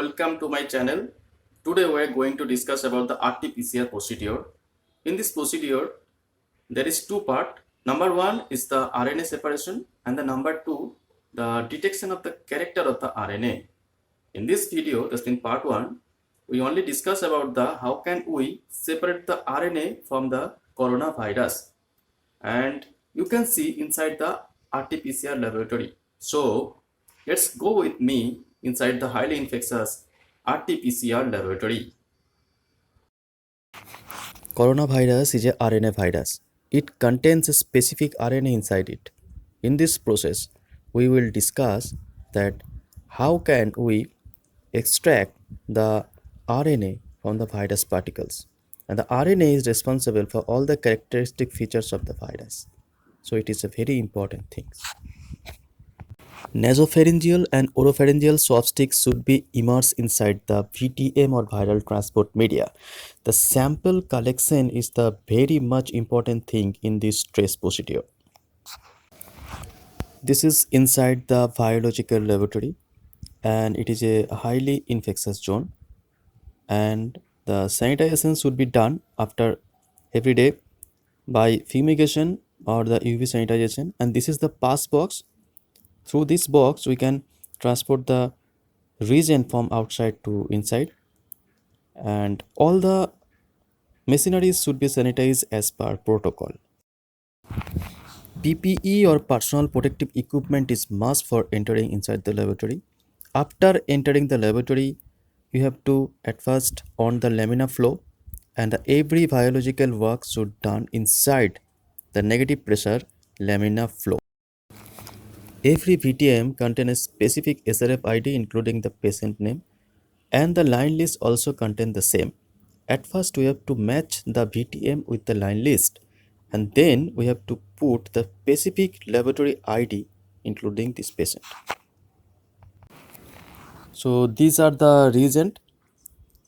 welcome to my channel. Today we are going to discuss about the RT-PCR procedure. In this procedure, there is two parts. Number one is the RNA separation and the number two, the detection of the character of the RNA. In this video, that's in part one, we only discuss about the how can we separate the RNA from the coronavirus. And you can see inside the RT-PCR laboratory. So let's go with me inside the highly infectious RT-PCR laboratory. Coronavirus is a RNA virus. It contains a specific RNA inside it. In this process, we will discuss that how can we extract the RNA from the virus particles. And the RNA is responsible for all the characteristic features of the virus. So it is a very important thing. Nasopharyngeal and oropharyngeal swab sticks should be immersed inside the VTM or viral transport media. The sample collection is the very much important thing in this trace procedure. This is inside the biological laboratory and it is a highly infectious zone, and the sanitization should be done after every day by fumigation or the UV sanitization. And this is the pass box. Through this box we can transport the reagent from outside to inside, and all the machineries should be sanitized as per protocol. PPE or personal protective equipment is must for entering inside the laboratory. After entering the laboratory, you have to at first on the laminar flow, and every biological work should done inside the negative pressure laminar flow. Every VTM contains a specific SRF ID including the patient name, and the line list also contains the same. At first we have to match the VTM with the line list, and then we have to put the specific laboratory ID including this patient. So these are the reagent.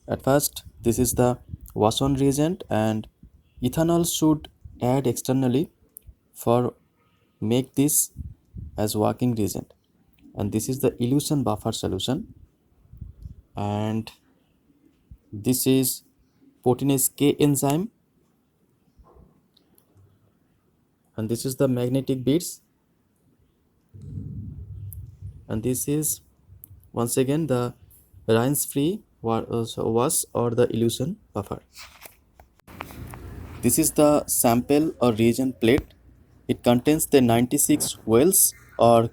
At first this is the wash on reagent, and ethanol should add externally for make this as working reagent, and this is the elution buffer solution, and this is proteinase K enzyme, and this is the magnetic beads, and this is once again the rinse free wash or the elution buffer. This is the sample or reagent plate. It contains the 96 wells or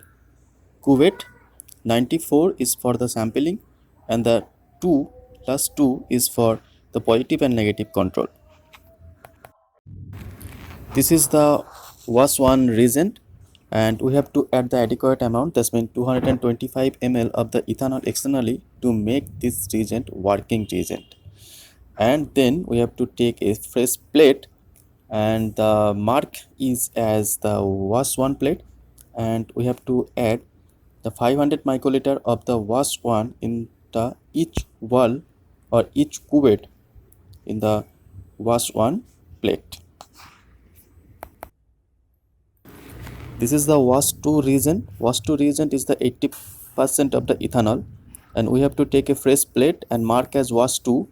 cuvette. 94 is for the sampling, and the 2 plus 2 is for the positive and negative control. This is the wash one reagent, and we have to add the adequate amount, that means 225 ml of the ethanol externally to make this reagent working reagent. And then we have to take a fresh plate, and the mark is as the wash one plate, and we have to add the 500 microliter of the wash one in the each wall or each cuvette in the wash one plate. This is the wash 2 reagent. Wash 2 reagent is the 80% of the ethanol, and we have to take a fresh plate and mark as wash 2,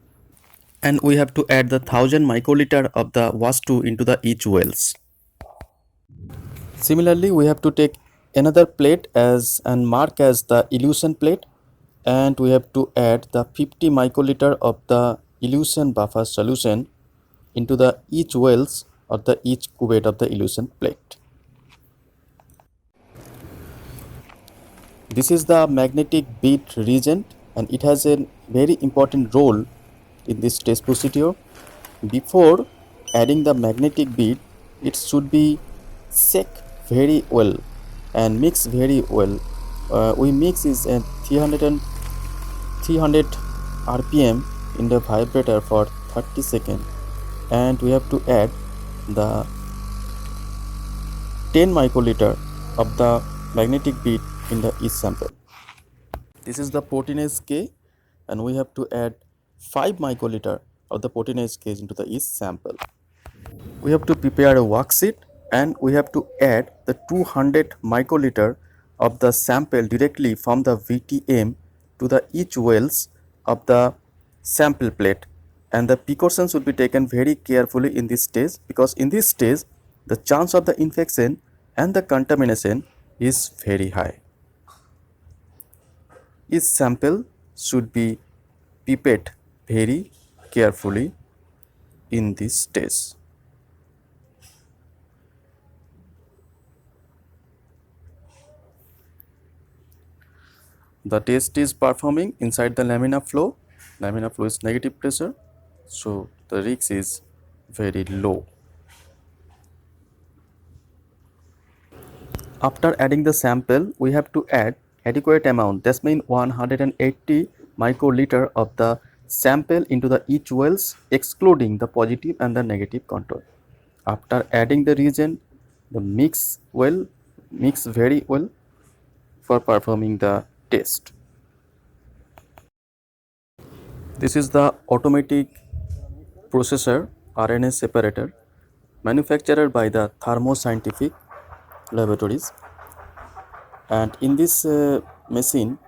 and we have to add the 1000 microliter of the wash 2 into the each wells. Similarly, we have to take another plate as and mark as the elution plate, and we have to add the 50 microliter of the elution buffer solution into the each wells or the each cuvette of the elution plate. This is the magnetic bead reagent, and it has a very important role in this test procedure. Before adding the magnetic bead, it should be shake very well and mix very well. We mix is at 300 rpm in the vibrator for 30 seconds, and we have to add the 10 microliter of the magnetic bead in the each sample. This is the proteinase K, and we have to add 5 microliter of the proteinase K into the each sample. We have to prepare a worksheet, and we have to add the 200 microliter of the sample directly from the VTM to the each wells of the sample plate, and the precautions should be taken very carefully in this stage, because in this stage the chance of the infection and the contamination is very high. Each sample should be pipetted very carefully in this stage. The test is performing inside the laminar flow. Laminar flow is negative pressure, so the risk is very low. After adding the sample, we have to add adequate amount, that means 180 microliter of the sample into the each wells, excluding the positive and the negative control. After adding the reagent, the mix very well for performing the test. This is the automatic processor RNA separator manufactured by the Thermo Scientific laboratories, and in this machine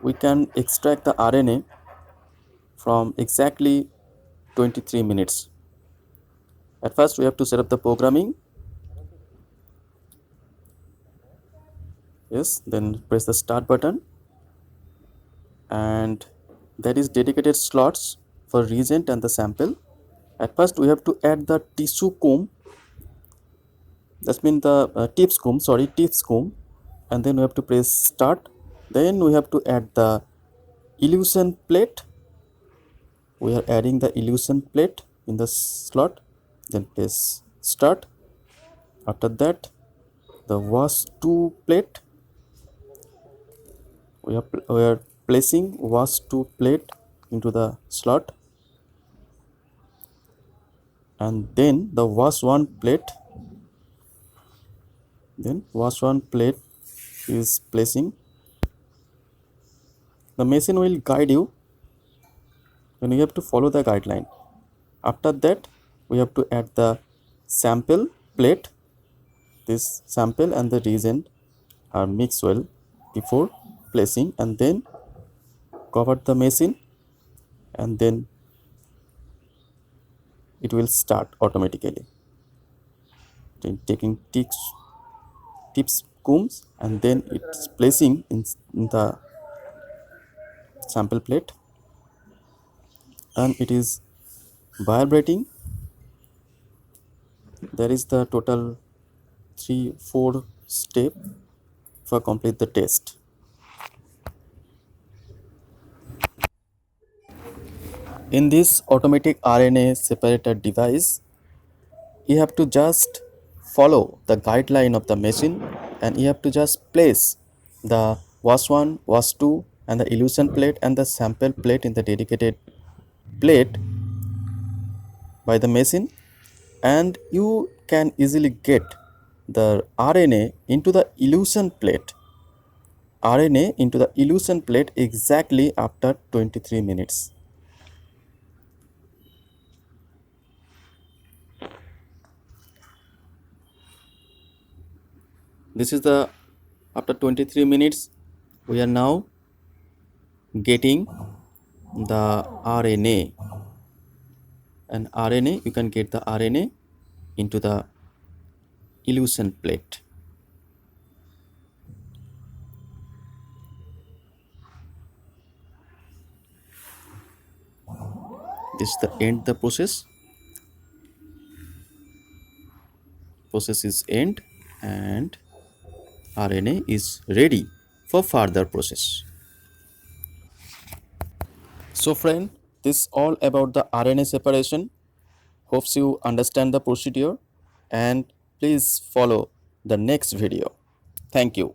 we can extract the RNA from exactly 23 minutes. At first we have to set up the programming. Yes, then press the start button, and there is dedicated slots for reagent and the sample. At first we have to add the tissue comb, that means the tips comb, and then we have to press start. Then we have to add the elution plate. We are adding the elution plate in the slot, then press start. After that, the wash 2 plate, we are placing wash 2 plate into the slot, and then the wash 1 plate, is placing. The machine will guide you, and you have to follow the guideline. After that, we have to add the sample plate. This sample and the reagent are mixed well before placing, and then cover the machine, and then it will start automatically. Then taking tips combs, and then it's placing in the sample plate, and it is vibrating. There is the total 3-4 step for complete the test. In this automatic RNA separator device, you have to just follow the guideline of the machine, and you have to just place the wash 1, wash 2 and the elution plate and the sample plate in the dedicated plate by the machine, and you can easily get the RNA into the elution plate exactly after 23 minutes. This is the after 23 minutes we are now getting the RNA, and RNA, you can get the RNA into the elution plate. This is the end the process is end, and RNA is ready for further process. So friend, this is all about the RNA separation. Hopes you understand the procedure, and please follow the next video. Thank you.